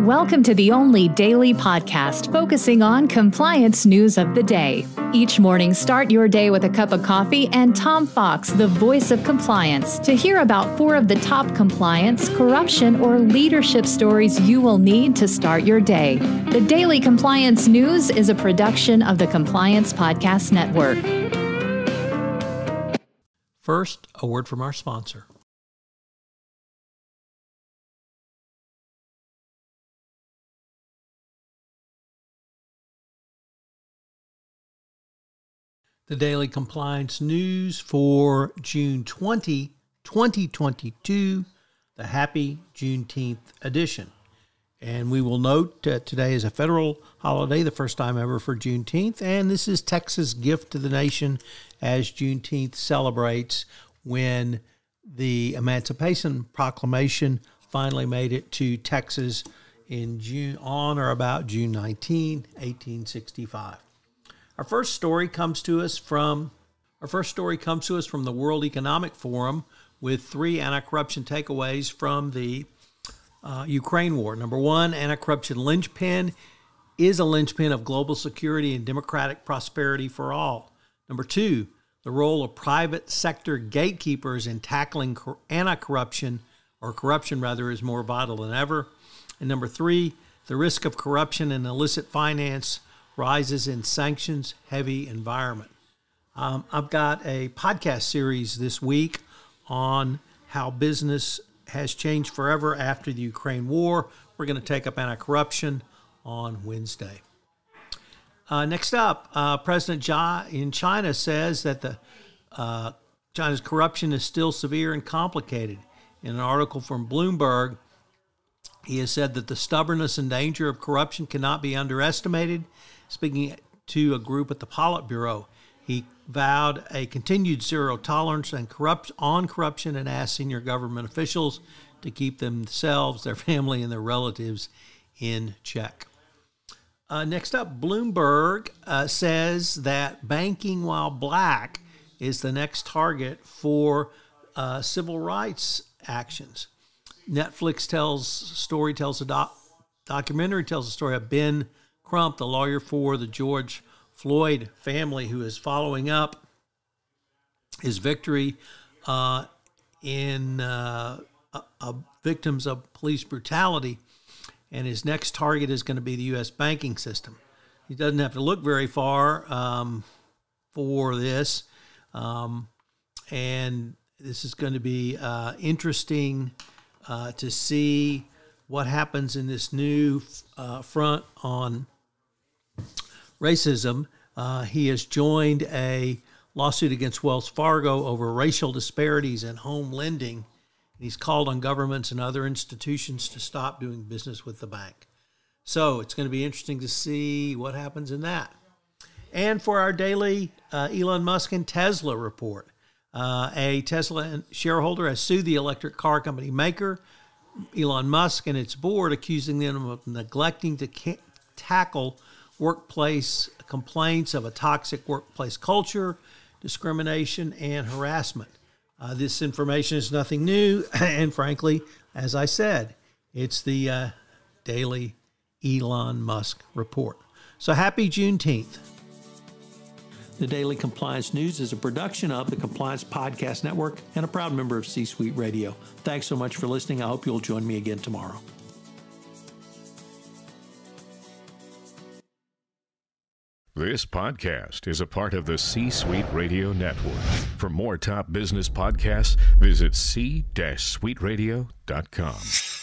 Welcome to the only daily podcast focusing on compliance news of the day. Each morning, start your day with a cup of coffee and Tom Fox, the voice of compliance, to hear about 4 of the top compliance, corruption, or leadership stories you will need to start your day. The Daily Compliance News is a production of the Compliance Podcast Network. First, a word from our sponsor. The Daily Compliance News for June 20, 2022, the Happy Juneteenth edition. And we will note today is a federal holiday, the first time ever for Juneteenth, and this is Texas' gift to the nation as Juneteenth celebrates when the Emancipation Proclamation finally made it to Texas in June, on or about June 19, 1865. Our first story comes to us from the World Economic Forum with 3 anti-corruption takeaways from the Ukraine war. Number 1, anti-corruption linchpin is a linchpin of global security and democratic prosperity for all. Number 2, the role of private sector gatekeepers in tackling anti-corruption, or corruption rather, is more vital than ever. And number 3, the risk of corruption and illicit finance rises in sanctions-heavy environment. I've got a podcast series this week on how business has changed forever after the Ukraine war. We're going to take up anti-corruption on Wednesday. Next up, President Xi in China says that China's corruption is still severe and complicated. In an article from Bloomberg, he has said that the stubbornness and danger of corruption cannot be underestimated. Speaking to a group at the Politburo, he vowed a continued zero tolerance on corruption and asked senior government officials to keep themselves, their family, and their relatives in check. Next up, Bloomberg says that banking while black is the next target for civil rights actions. Netflix documentary tells the story of Ben Crump, the lawyer for the George Floyd family, who is following up his victory in victims of police brutality, and his next target is going to be the U.S. banking system. He doesn't have to look very far for this, and this is going to be interesting to see what happens in this new front on racism. He has joined a lawsuit against Wells Fargo over racial disparities in home lending. He's called on governments and other institutions to stop doing business with the bank. So it's going to be interesting to see what happens in that. And for our daily Elon Musk and Tesla report, a Tesla shareholder has sued the electric car company maker, Elon Musk, and its board, accusing them of neglecting to tackle workplace complaints of a toxic workplace culture, discrimination, and harassment. This information is nothing new, and frankly, as I said, it's the daily Elon Musk report. So happy Juneteenth. The Daily Compliance News is a production of the Compliance Podcast Network and a proud member of C-Suite Radio. Thanks so much for listening. I hope you'll join me again tomorrow. This podcast is a part of the C-Suite Radio Network. For more top business podcasts, visit c-suiteradio.com.